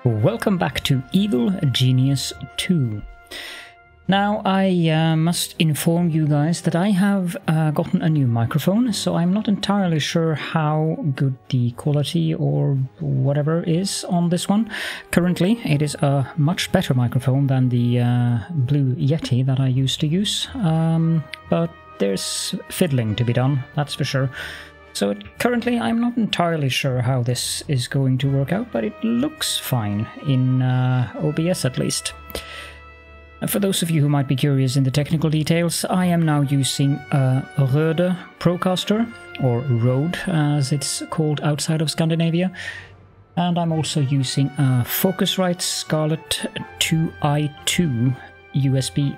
Welcome back to Evil Genius 2. Now I must inform you guys that I have gotten a new microphone, so I'm not entirely sure how good the quality or whatever is on this one. Currently it is a much better microphone than the Blue Yeti that I used to use, but there's fiddling to be done, that's for sure. So currently I'm not entirely sure how this is going to work out, but it looks fine in OBS at least. For those of you who might be curious in the technical details, I am now using a Rode Procaster, or Rode as it's called outside of Scandinavia, and I'm also using a Focusrite Scarlett 2i2 USB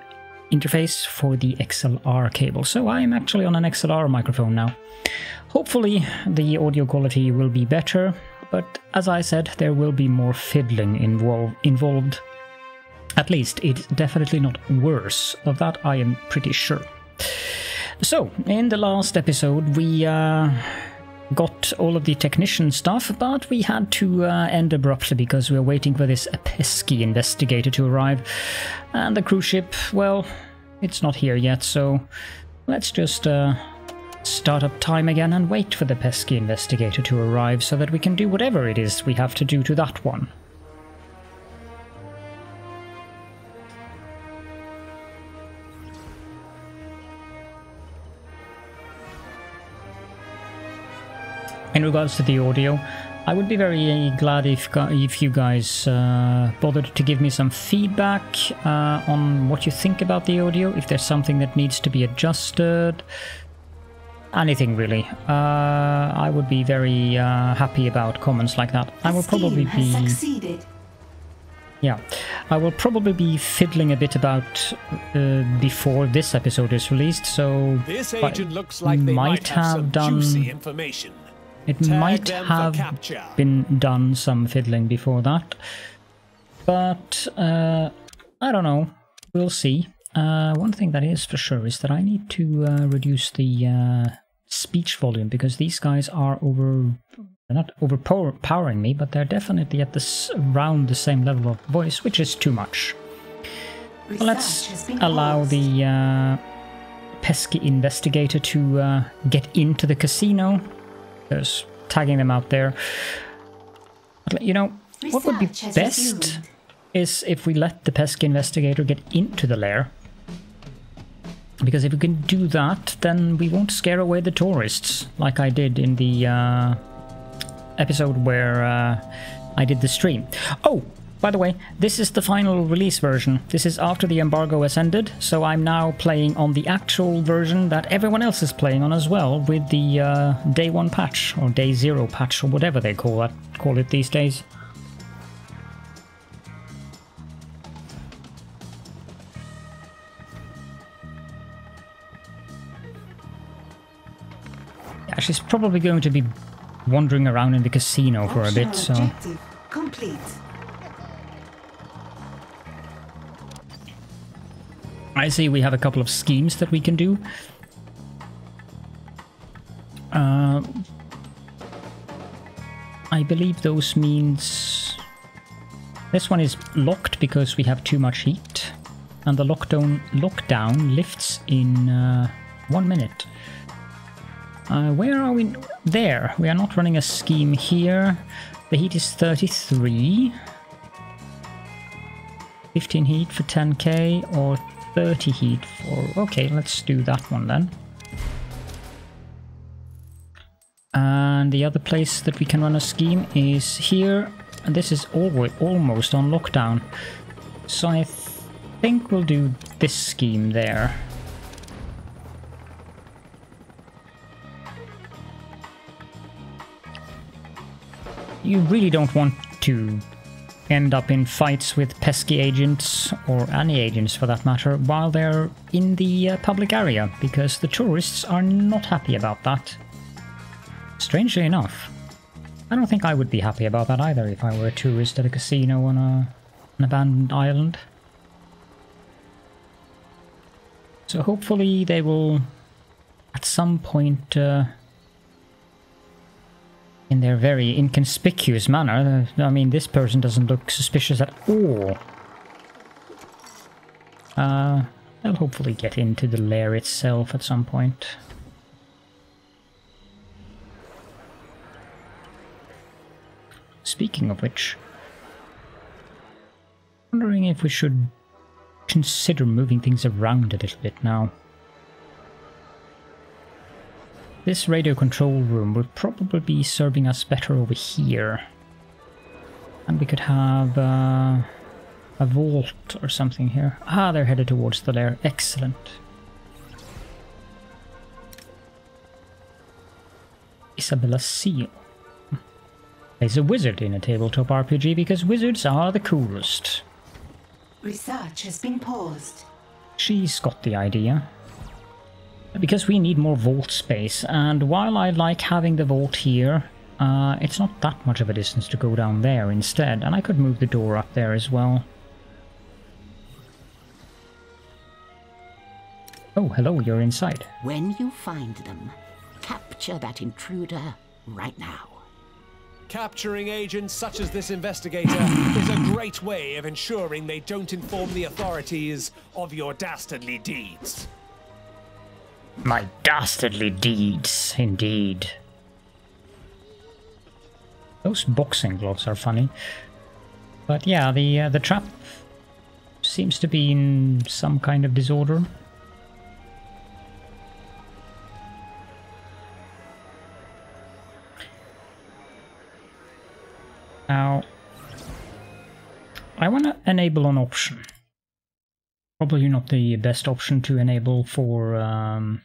interface for the XLR cable, so I'm actually on an XLR microphone now. Hopefully the audio quality will be better, but as I said, there will be more fiddling involved. At least it's definitely not worse, of that I am pretty sure. So, in the last episode we got all of the technician stuff, but we had to end abruptly because we were waiting for this pesky investigator to arrive. And the cruise ship, well, it's not here yet, so let's just start up time again and wait for the pesky investigator to arrive so that we can do whatever it is we have to do to that one. In regards to the audio, I would be very glad if you guys bothered to give me some feedback on what you think about the audio, if there's something that needs to be adjusted, anything really. I would be very happy about comments like that. I will probably be... Succeeded. Yeah, I will probably be fiddling a bit about before this episode is released, so this agent looks like they might have some juicy information. It might have been done some fiddling before that, but I don't know, we'll see. One thing that is for sure is that I need to reduce the speech volume, because these guys are they're not overpowering me, but they're definitely at around the same level of voice, which is too much. So let's allow the pesky investigator to get into the casino. There's tagging them out there. But, you know, what would be best is if we let the pesky investigator get into the lair. Because if we can do that, then we won't scare away the tourists, like I did in the episode where I did the stream. Oh, by the way, this is the final release version. This is after the embargo has ended, so I'm now playing on the actual version that everyone else is playing on as well, with the day 1 patch, or day 0 patch, or whatever they call it these days. Yeah, she's probably going to be wandering around in the casino for a bit, so... Objective complete. I see we have a couple of schemes that we can do. I believe those means... This one is locked because we have too much heat. And the lockdown lifts in 1 minute. Where are we? There. We are not running a scheme here. The heat is 33. 15 heat for 10k or 30 heat for... Okay, let's do that one then. And the other place that we can run a scheme is here. And this is almost on lockdown. So I think we'll do this scheme there. You really don't want to end up in fights with pesky agents, or any agents for that matter, while they're in the public area, because the tourists are not happy about that. Strangely enough. I don't think I would be happy about that either if I were a tourist at a casino on an abandoned island. So hopefully they will at some point in their very inconspicuous manner. I mean, this person doesn't look suspicious at all. They'll hopefully get into the lair itself at some point. Speaking of which, wondering if we should consider moving things around a little bit now. This radio control room will probably be serving us better over here. And we could have a vault or something here. Ah, they're headed towards the lair. Excellent. Isabella's seal. There's a wizard in a tabletop RPG because wizards are the coolest. Research has been paused. She's got the idea. Because we need more vault space, and while I like having the vault here, it's not that much of a distance to go down there instead, and I could move the door up there as well. Oh, hello, you're inside. When you find them, capture that intruder right now. Capturing agents such as this investigator is a great way of ensuring they don't inform the authorities of your dastardly deeds. My dastardly deeds, indeed. Those boxing gloves are funny. But yeah, the trap seems to be in some kind of disorder. Now, I want to enable an option. Probably not the best option to enable for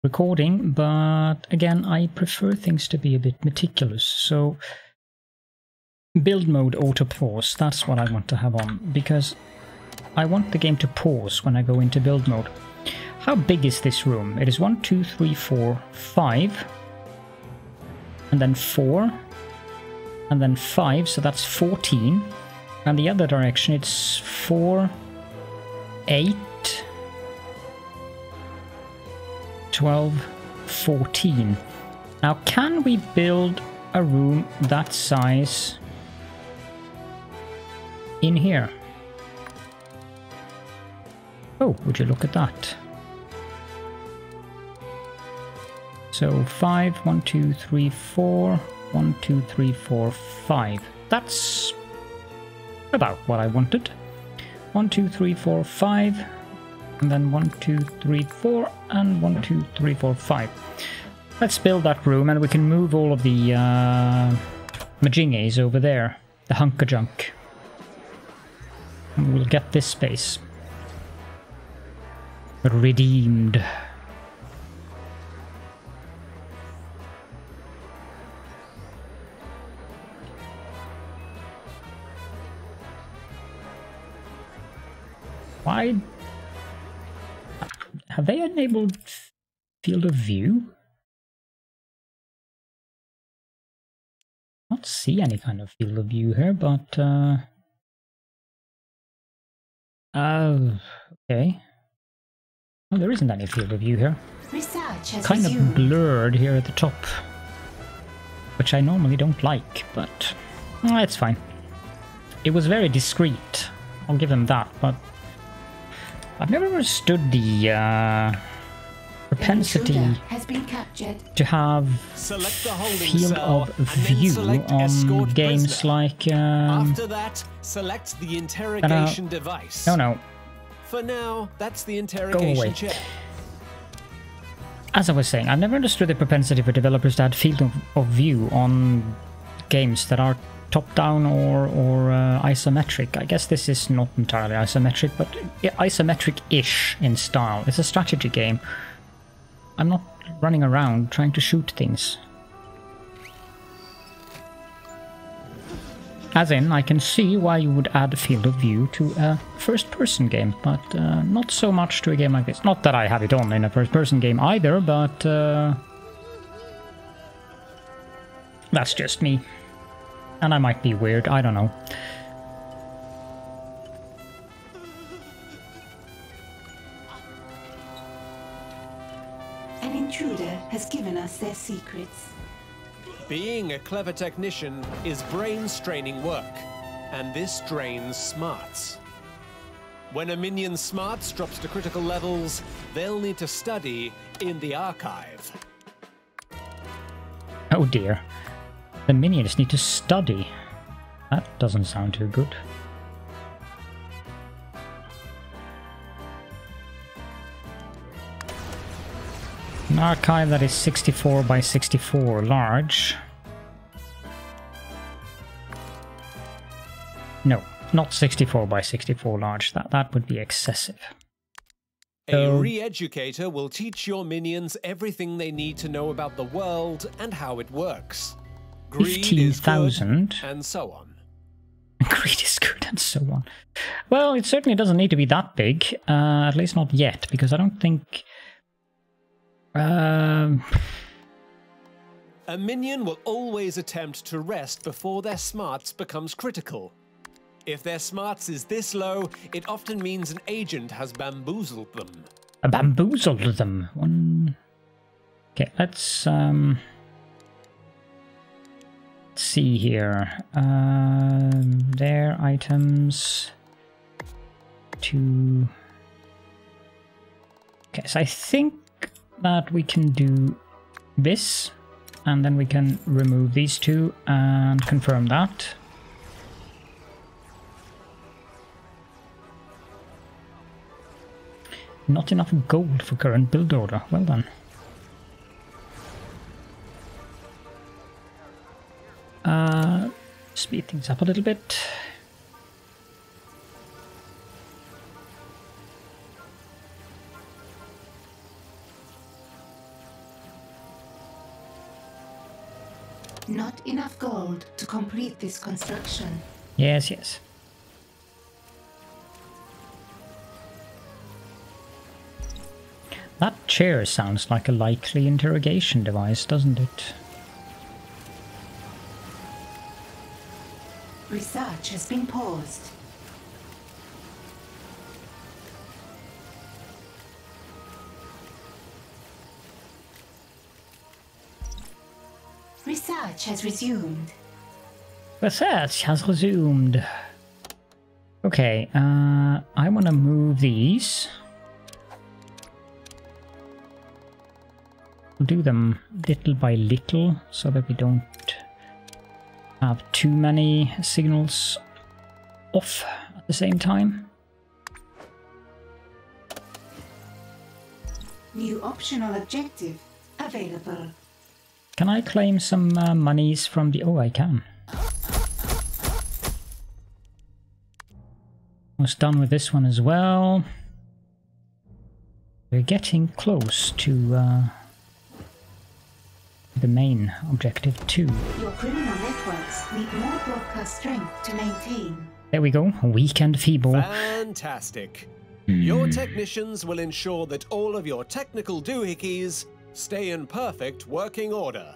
recording, but again, I prefer things to be a bit meticulous. So, build mode auto pause, that's what I want to have on, because I want the game to pause when I go into build mode. How big is this room? It is 1, 2, 3, 4, 5, and then 4, and then 5, so that's 14. And the other direction, it's 4, 8, 12, 14. Now, can we build a room that size in here? Oh, would you look at that? So 5, 1, 2, 3, 4, 1, 2, 3, 4, 5. That's about what I wanted. 1, 2, 3, 4, 5, and then 1, 2, 3, 4, and 1, 2, 3, 4, 5. Let's build that room, and we can move all of the Majinges over there, the hunk-a-junk. And we'll get this space redeemed. Why have they enabled field of view? Not see any kind of field of view here, but okay. Well, there isn't any field of view here. Research has Kind resumed. of blurred here at the top, which I normally don't like, but it's fine. It was very discreet, I'll give them that, but I've never understood the propensity has been captured. to have Select the holding field cell of and then view select on escort games prisoner. like After that, select the interrogation device. no. For now, that's the Go interrogation away. chair. As I was saying, I've never understood the propensity for developers to add field of view on games that are top-down or isometric. I guess this is not entirely isometric, but isometric-ish in style. It's a strategy game. I'm not running around trying to shoot things. As in, I can see why you would add a field of view to a first-person game, but not so much to a game like this. Not that I have it on in a first-person game either, but that's just me. And I might be weird, I don't know. An intruder has holds their secrets. Being a clever technician is brain-straining work, and this drains smarts. When a minion's smarts drops to critical levels, they'll need to study in the archive. Oh dear. The minions need to study. That doesn't sound too good. An archive that is 64 by 64 large. No, not 64 by 64 large. That would be excessive. A re-educator will teach your minions everything they need to know about the world and how it works. Greed is good, and so on. Greed is good, and so on. Well, it certainly doesn't need to be that big, at least not yet, because I don't think... A minion will always attempt to rest before their smarts becomes critical. If their smarts is this low, it often means an agent has bamboozled them. Bamboozled them? Okay, let's see here. Their items... to... Okay, so I think that we can do this, and then we can remove these two and confirm that. Not enough gold for current build order. Well done. Speed things up a little bit. Not enough gold to complete this construction. Yes, yes. That chair sounds like a likely interrogation device, doesn't it? Research has been paused. Research has resumed. Research has resumed. Okay, I want to move these. We'll do them little by little so that we don't have too many signals off at the same time. New optional objective available. Can I claim some monies from the... Oh, I can. Almost done with this one as well. We're getting close to the main objective too. Your criminal networks need more broadcast strength to maintain. There we go. Weak and feeble. Fantastic. Your technicians will ensure that all of your technical doohickeys stay in perfect working order.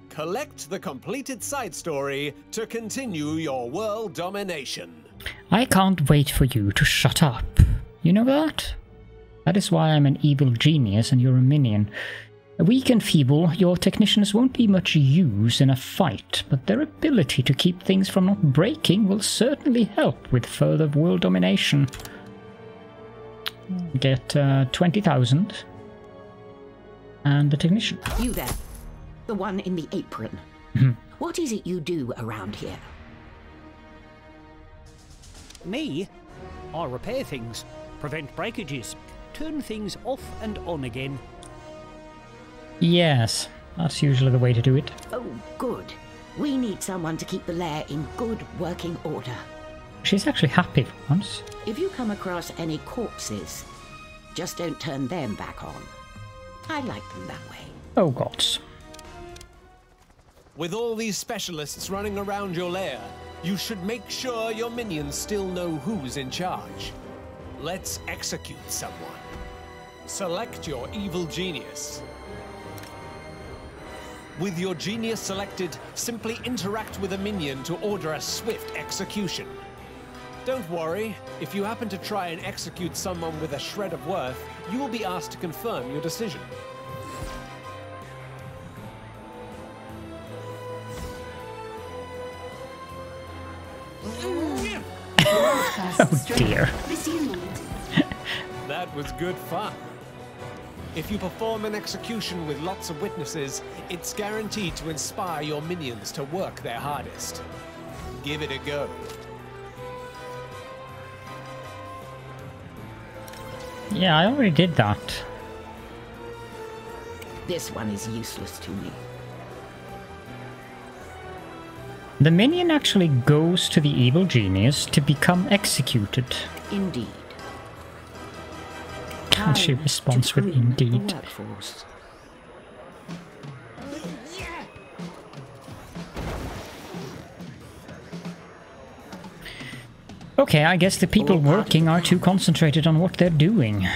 Collect the completed side story to continue your world domination. I can't wait for you to shut up. You know that? That is why I'm an evil genius and you're a minion. Weak and feeble, your technicians won't be much use in a fight, but their ability to keep things from not breaking will certainly help with further world domination. Get 20,000. And the technician. You there, the one in the apron. What is it you do around here? Me? I repair things, prevent breakages, turn things off and on again. Yes, that's usually the way to do it. Oh, good. We need someone to keep the lair in good working order. She's actually happy for once. If you come across any corpses, just don't turn them back on. I like them that way. Oh gods. With all these specialists running around your lair, you should make sure your minions still know who's in charge. Let's execute someone. Select your evil genius. With your genius selected, simply interact with a minion to order a swift execution. Don't worry, if you happen to try and execute someone with a shred of worth, you will be asked to confirm your decision. Oh dear. That was good fun. If you perform an execution with lots of witnesses, it's guaranteed to inspire your minions to work their hardest. Give it a go. Yeah, I already did that. This one is useless to me. The minion actually goes to the evil genius to become executed. Indeed. And she responds with indeed. Okay, I guess the people working are too concentrated on what they're doing.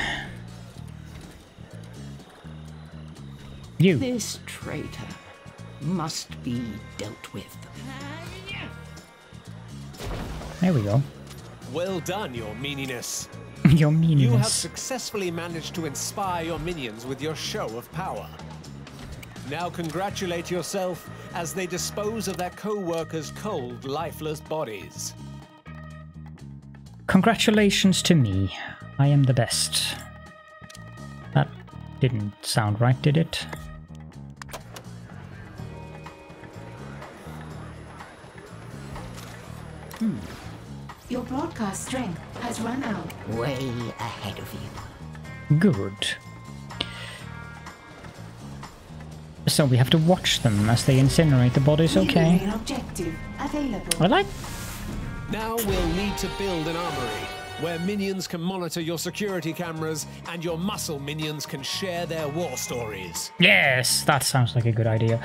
You. This traitor must be dealt with. There we go. Well done, your meaniness. Your meaniness. You have successfully managed to inspire your minions with your show of power. Now congratulate yourself as they dispose of their co-workers' cold, lifeless bodies. Congratulations to me. I am the best. That didn't sound right, did it? Your broadcast strength has run out. Way ahead of you. Good. So we have to watch them as they incinerate the bodies, okay? Objective available. I like... Now we'll need to build an armory, where minions can monitor your security cameras and your muscle minions can share their war stories. Yes, that sounds like a good idea.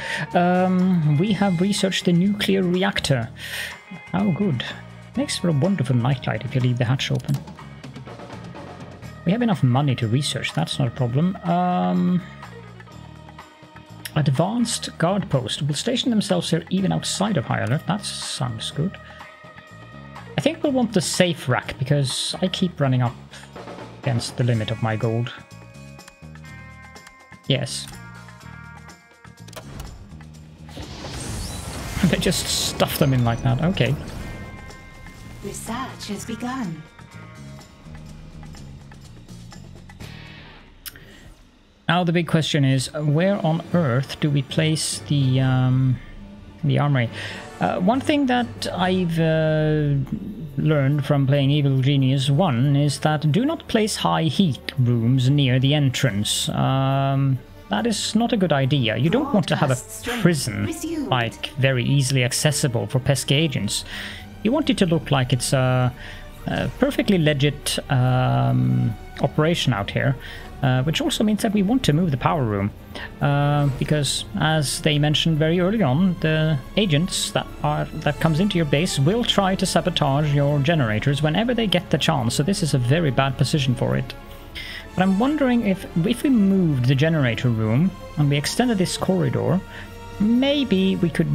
We have researched the nuclear reactor. Oh, good. Makes for a wonderful nightlight if you leave the hatch open. We have enough money to research, that's not a problem. Advanced guard post will station themselves here even outside of high alert. That sounds good. I think we'll want the safe rack because I keep running up against the limit of my gold. Yes. They just stuff them in like that. Okay. Research has begun. Now the big question is, where on earth do we place the armory? One thing that I've learned from playing Evil Genius 1 is that do not place high heat rooms near the entrance. That is not a good idea. You don't want to have a prison, like, very easily accessible for pesky agents. You want it to look like it's a perfectly legit operation out here. Which also means that we want to move the power room, because, as they mentioned very early on, the agents that comes into your base will try to sabotage your generators whenever they get the chance, so this is a very bad position for it. But I'm wondering if we moved the generator room and we extended this corridor, maybe we could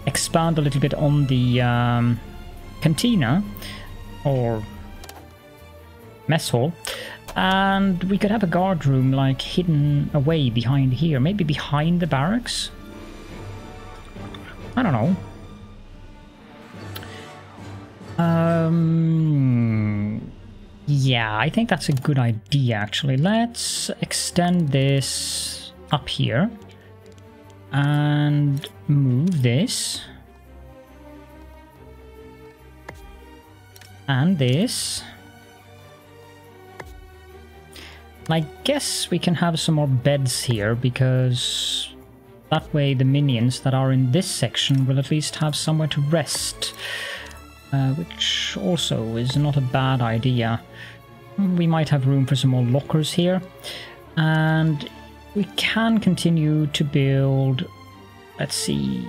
expand a little bit on the cantina, or mess hall, and we could have a guard room like hidden away behind here, maybe behind the barracks. I don't know. Yeah, I think that's a good idea actually. Let's extend this up here and move this and this. I guess we can have some more beds here, because that way the minions that are in this section will at least have somewhere to rest, which also is not a bad idea. We might have room for some more lockers here, and we can continue to build, let's see,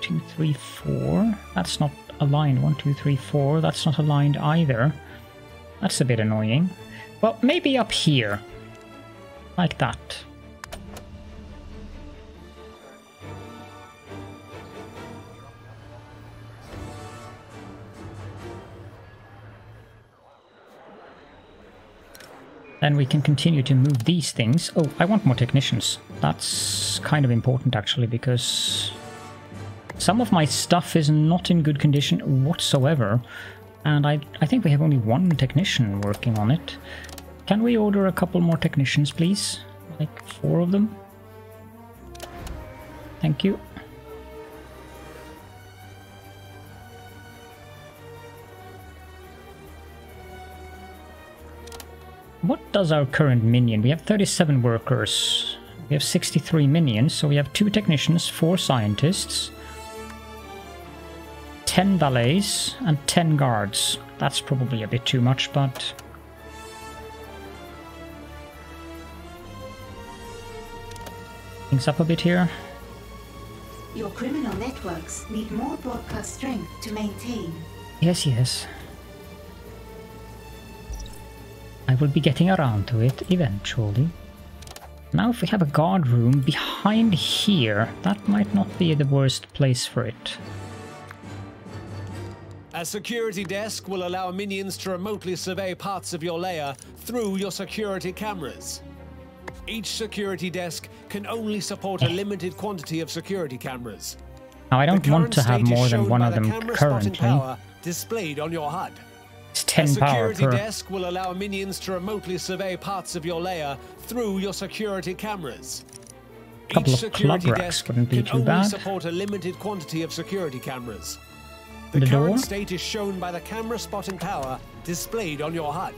2, 3, 4. That's not aligned. 1, 2, 3, 4. That's not aligned either. That's a bit annoying. Well, maybe up here. Like that. Then we can continue to move these things. Oh, I want more technicians. That's kind of important actually, because Some of my stuff is not in good condition whatsoever, and I think we have only one technician working on it. Can we order a couple more technicians, please? Like 4 of them? Thank you. What does our current minion? We have 37 workers. We have 63 minions, so we have 2 technicians, 4 scientists, 10 valets, and 10 guards. That's probably a bit too much, but... things up a bit here. Your criminal networks need more broadcast strength to maintain. Yes, yes. I will be getting around to it eventually. Now if we have a guard room behind here, that might not be the worst place for it. A security desk will allow minions to remotely survey parts of your lair through your security cameras. Each security desk can only support a limited quantity of security cameras. Now I don't want to have more than one of them currently. Power displayed on your HUD. It's 10 power per... A security desk will allow minions to remotely survey parts of your lair through your security cameras. A couple of club racks wouldn't be too bad. Support a limited quantity of security cameras. The door? Current state is shown by the camera spotting power displayed on your HUD.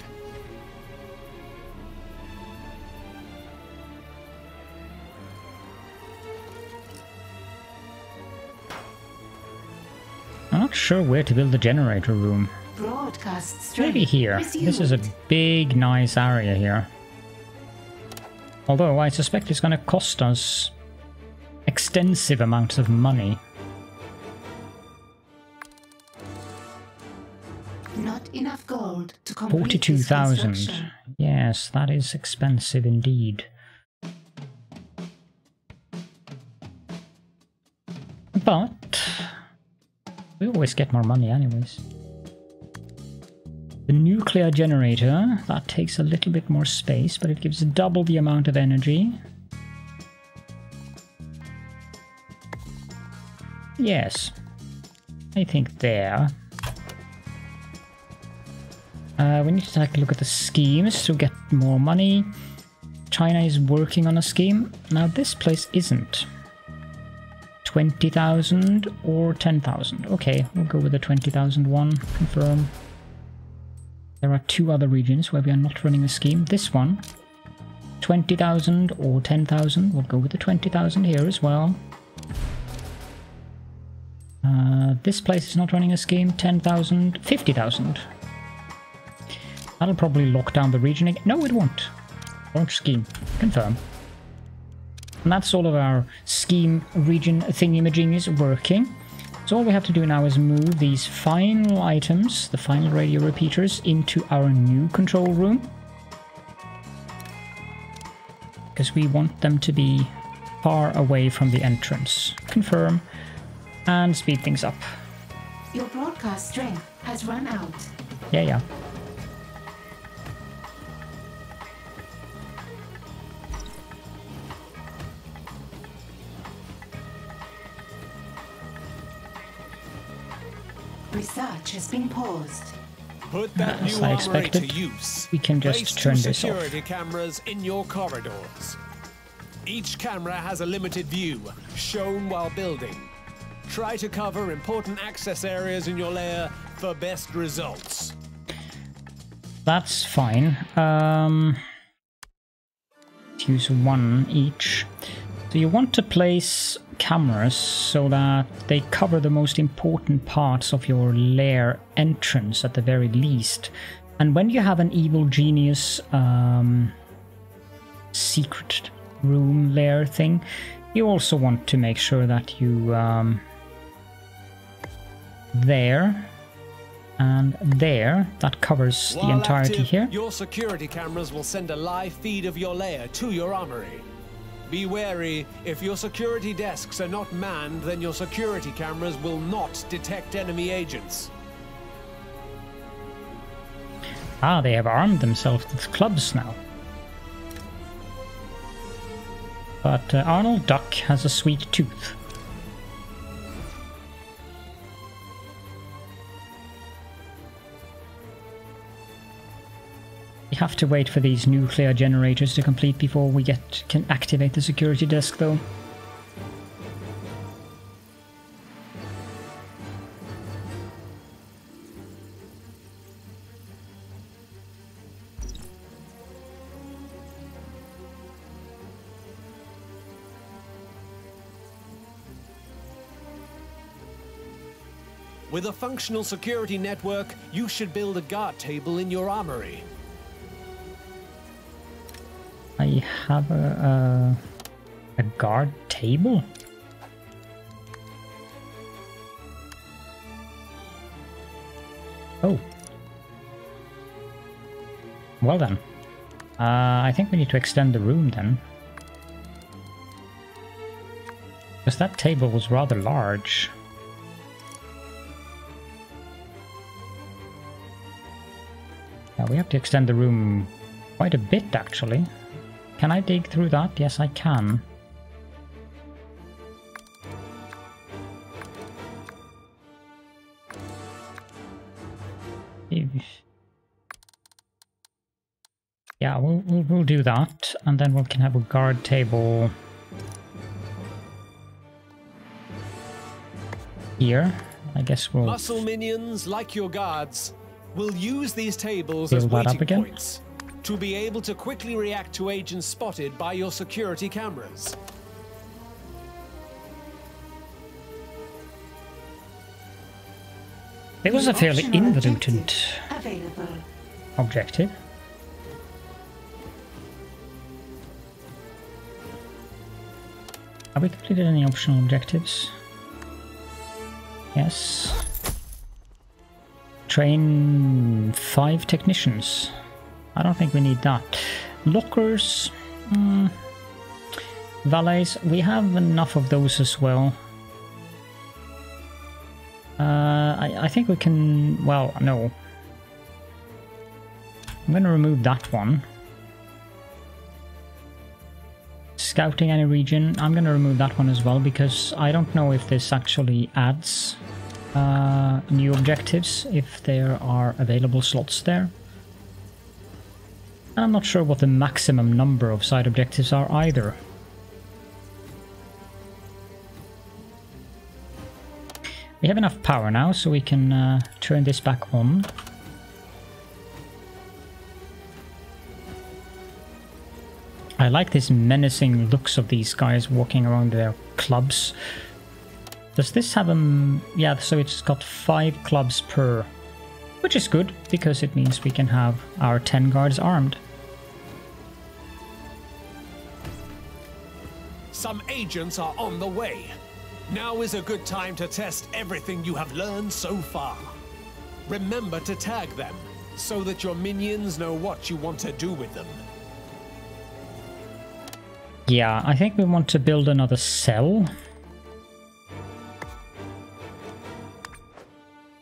I'm not sure where to build the generator room. Broadcast strength. Maybe here. This is a big, nice area here. Although I suspect it's going to cost us extensive amounts of money. Not enough gold to complete 42,000. Yes, that is expensive indeed. But we always get more money anyways. The nuclear generator, that takes a little bit more space, but it gives double the amount of energy. Yes, I think there. We need to take a look at the schemes to get more money. China is working on a scheme. Now this place isn't. 20,000 or 10,000. Okay, we'll go with the 20,000 one. Confirm. There are 2 other regions where we are not running a scheme. This one, 20,000 or 10,000. We'll go with the 20,000 here as well. This place is not running a scheme. 10,000, 50,000. That'll probably lock down the region again. No, it won't. Launch scheme. Confirm. And that's all of our scheme region thingy-majingies working. So all we have to do now is move these final items, the final radio repeaters, into our new control room. Because we want them to be far away from the entrance. Confirm. And speed things up. Your broadcast strength has run out. Yeah. Research has been paused. Put that new armory to use. We can just turn this off. Security cameras in your corridors. Each camera has a limited view, shown while building. Try to cover important access areas in your lair for best results. That's fine. Let's use 1 each. So you want to place cameras so that they cover the most important parts of your lair entrance at the very least. And when you have an evil genius secret room lair thing, you also want to make sure that you there and there, that covers the entirety here. Your security cameras will send a live feed of your lair to your armory. Be wary, if your security desks are not manned, then your security cameras will not detect enemy agents. Ah, they have armed themselves with clubs now. But Arnold Duck has a sweet tooth. have to wait for these nuclear generators to complete before we can activate the security desk, though. With a functional security network, you should build a guard table in your armory. I have a guard table? Oh. Well then. I think we need to extend the room then. Because that table was rather large. Yeah, we have to extend the room quite a bit, actually. Can I dig through that? Yes, I can. Yeah, we'll do that, and then we can have a guard table here. I guess we'll muscle minions like your guards will use these tables build as that up waiting again. points to be able to quickly react to agents spotted by your security cameras. It was a fairly Optional involuted Available. objective. Have we completed any optional objectives? Yes. Train 5 technicians. I don't think we need that. Lockers. Valets. We have enough of those as well. I think we can... Well, no. I'm going to remove that one. Scouting any region. I'm going to remove that one as well because I don't know if this actually adds new objectives, if there are available slots there. And I'm not sure what the maximum number of side objectives are either. We have enough power now, so we can turn this back on. I like this menacing looks of these guys walking around their clubs. Does this have a... Yeah, so it's got 5 clubs per... Which is good, because it means we can have our 10 guards armed. Some agents are on the way. Now is a good time to test everything you have learned so far. Remember to tag them, so that your minions know what you want to do with them. Yeah, I think we want to build another cell.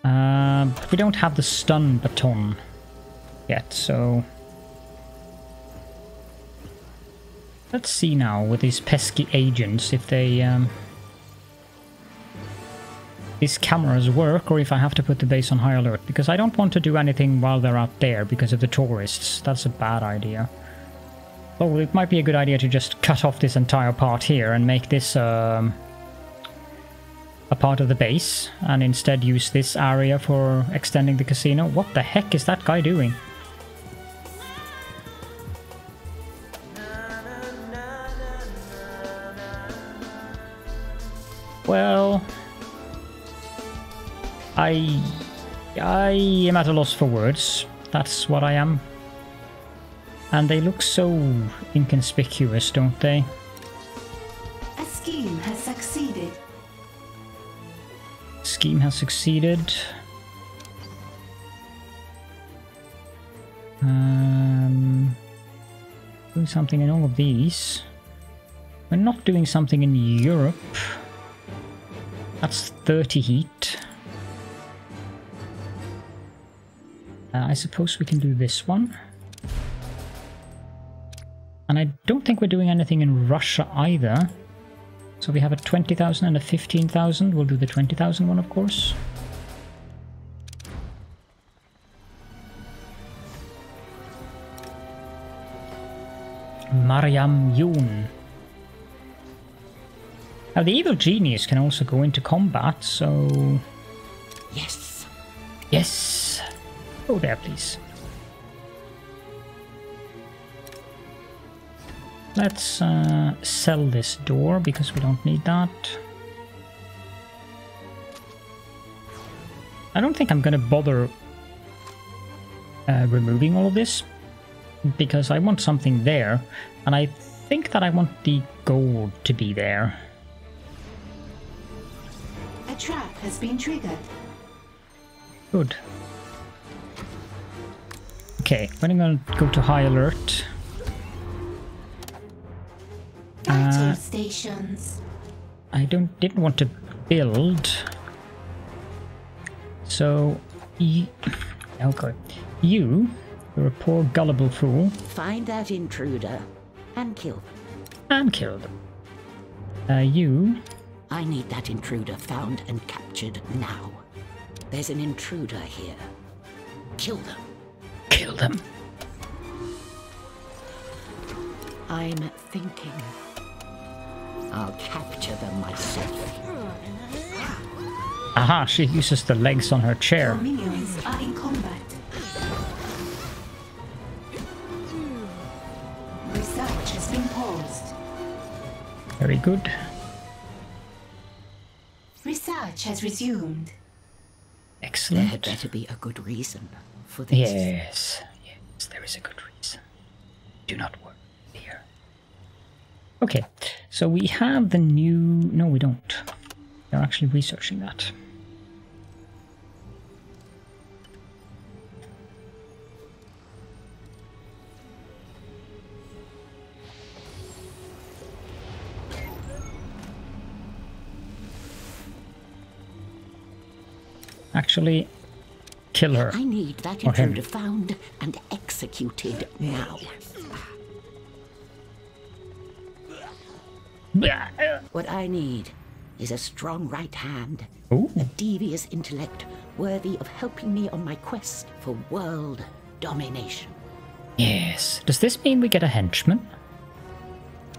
But we don't have the stun baton yet, so... Let's see now with these pesky agents if they... these cameras work, or if I have to put the base on high alert, because I don't want to do anything while they're out there because of the tourists. That's a bad idea. Oh, it might be a good idea to just cut off this entire part here and make this a part of the base, and instead use this area for extending the casino. What the heck is that guy doing? Well... I am at a loss for words. That's what I am. And they look so inconspicuous, don't they? A scheme has succeeded. Scheme has succeeded. Doing something in all of these. We're not doing something in Europe. That's 30 heat. I suppose we can do this one. And I don't think we're doing anything in Russia either. So we have a 20,000 and a 15,000. We'll do the 20,000 one, of course. Mariam Yun. Now the evil genius can also go into combat, so... Yes. Yes! Go there, please. Let's sell this door, because we don't need that. I don't think I'm gonna bother removing all of this, because I want something there, and I think that I want the gold to be there. A trap has been triggered. Good. Okay, we're gonna go to high alert. Battle stations. I didn't want to build. So, okay. You're a poor gullible fool. Find that intruder and kill them. And kill them. You... I need that intruder found and captured now. There's an intruder here. Kill them. Kill them. I'm thinking. I'll capture them myself. Aha, she uses the legs on her chair. Your minions are in combat. Research has been paused. Very good. Research has resumed. Excellent. There better be a good reason for this. Yes, yes, there is a good reason. Do not worry, dear. Okay, so we have the new... No, we don't. They're actually researching that. Actually, kill her. I need that Or him. intruder found and executed now. What I need is a strong right hand, Ooh. a devious intellect worthy of helping me on my quest for world domination. Yes. Does this mean we get a henchman?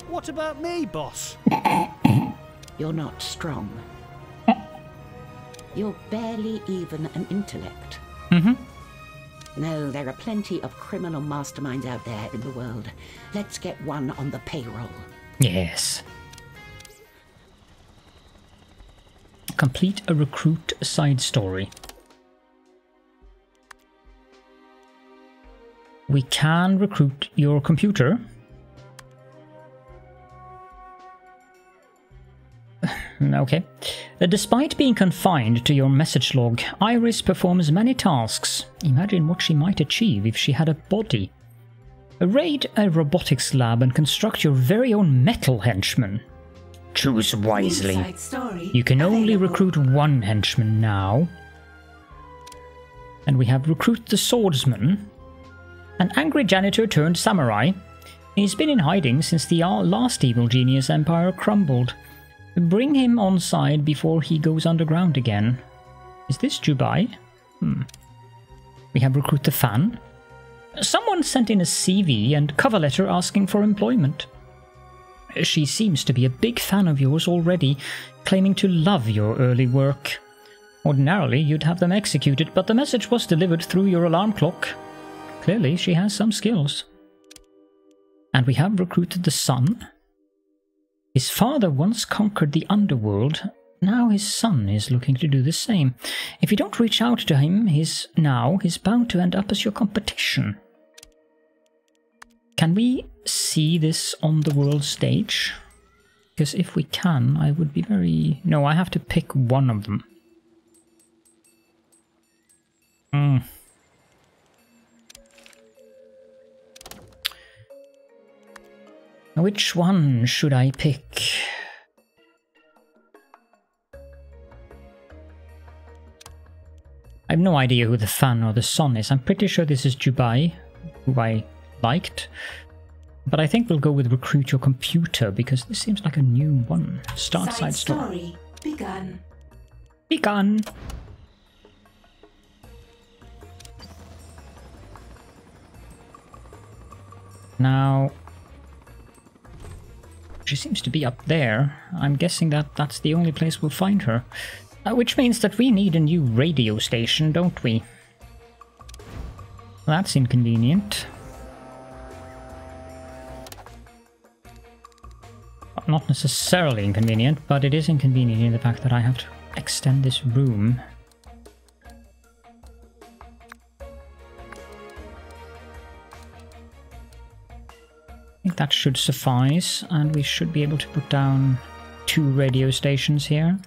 What about me, boss? You're not strong. You're barely even an intellect. Mm-hmm. No, there are plenty of criminal masterminds out there in the world. Let's get one on the payroll. Yes. Complete a recruit side story. We can recruit your computer. Okay. Despite being confined to your message log, Iris performs many tasks. Imagine what she might achieve if she had a body. Raid a robotics lab and construct your very own metal henchman. Choose wisely. Inside story You can only available. recruit one henchman now. And we have recruit the swordsman. An angry janitor turned samurai. He's been in hiding since the last evil genius empire crumbled. Bring him on side before he goes underground again. Is this Dubai? We have recruit the fan. Someone sent in a CV and cover letter asking for employment. She seems to be a big fan of yours already, claiming to love your early work. Ordinarily, you'd have them executed, but the message was delivered through your alarm clock. Clearly, she has some skills. And we have recruited the son. His father once conquered the underworld. Now his son is looking to do the same. If you don't reach out to him, he's bound to end up as your competition. Can we see this on the world stage? Because if we can, I would be very... No, I have to pick one of them. Which one should I pick? I have no idea who the fan or the son is. I'm pretty sure this is Dubai, who I liked. But I think we'll go with recruit your computer, because this seems like a new one. Start side story. Begun. Begun! Now... She seems to be up there. I'm guessing that that's the only place we'll find her. Which means that we need a new radio station, don't we? That's inconvenient. Not necessarily inconvenient, but it is inconvenient in the fact that I have to extend this room. I think that should suffice, and we should be able to put down 2 radio stations here.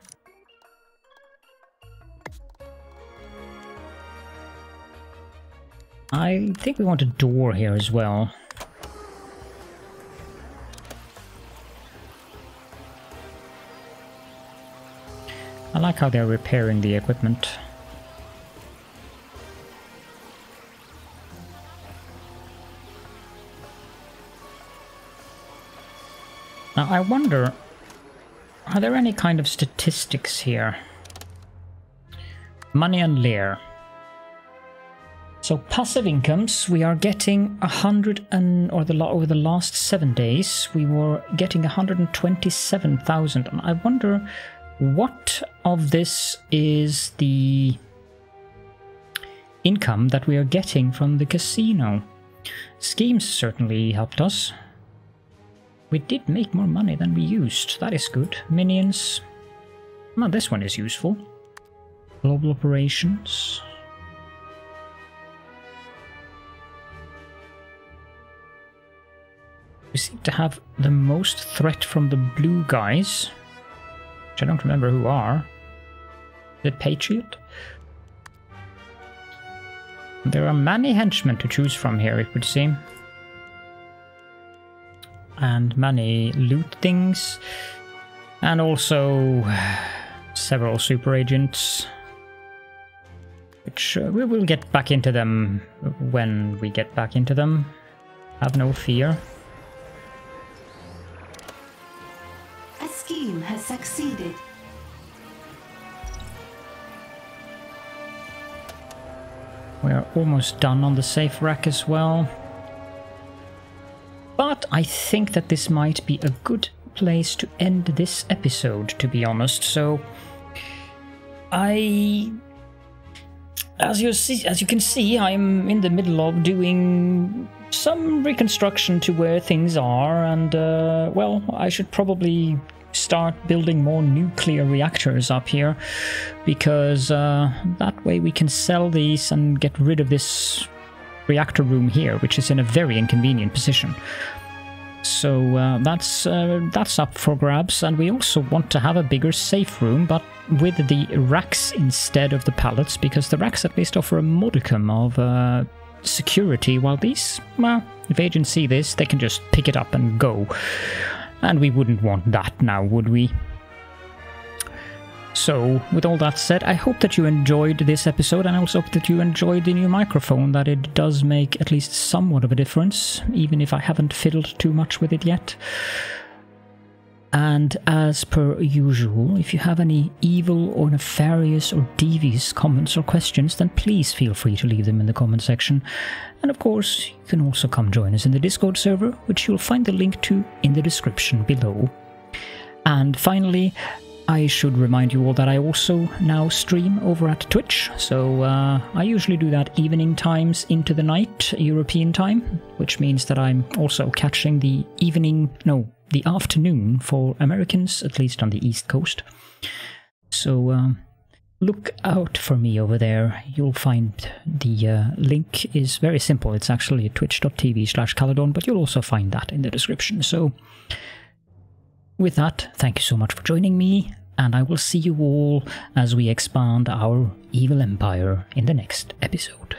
I think we want a door here as well. I like how they're repairing the equipment. Now I wonder, are there any kind of statistics here? Money and lair. So passive incomes, we are getting 100 and, over the last 7 days, we were getting 127,000. And I wonder what of this is the income that we are getting from the casino. Schemes certainly helped us. We did make more money than we used. That is good. Minions. Well, this one is useful. Global operations. We seem to have the most threat from the blue guys, which I don't remember who are. The Patriot? There are many henchmen to choose from here, it would seem. And many loot things. And also several super agents. Which we will get back into them when we get back into them. Have no fear. A scheme has succeeded. We are almost done on the safe rack as well. But I think that this might be a good place to end this episode, to be honest. So, as you can see, I'm in the middle of doing some reconstruction to where things are, and well, I should probably start building more nuclear reactors up here, because that way we can sell these and get rid of this reactor room here, which is in a very inconvenient position. So that's up for grabs, and we also want to have a bigger safe room, but with the racks instead of the pallets, because the racks at least offer a modicum of security, while these, well, if agents see this, they can just pick it up and go. And we wouldn't want that now, would we? So, with all that said, I hope that you enjoyed this episode, and I also hope that you enjoyed the new microphone, that it does make at least somewhat of a difference, even if I haven't fiddled too much with it yet. And as per usual, if you have any evil or nefarious or devious comments or questions, then please feel free to leave them in the comment section. And of course, you can also come join us in the Discord server, which you'll find the link to in the description below. And finally, I should remind you all that I also now stream over at Twitch, so I usually do that evening times into the night, European time, which means that I'm also catching the the afternoon for Americans, at least on the East Coast. So look out for me over there. You'll find the link is very simple. It's actually twitch.tv/Caledorn, but you'll also find that in the description. So with that, thank you so much for joining me, and I will see you all as we expand our evil empire in the next episode.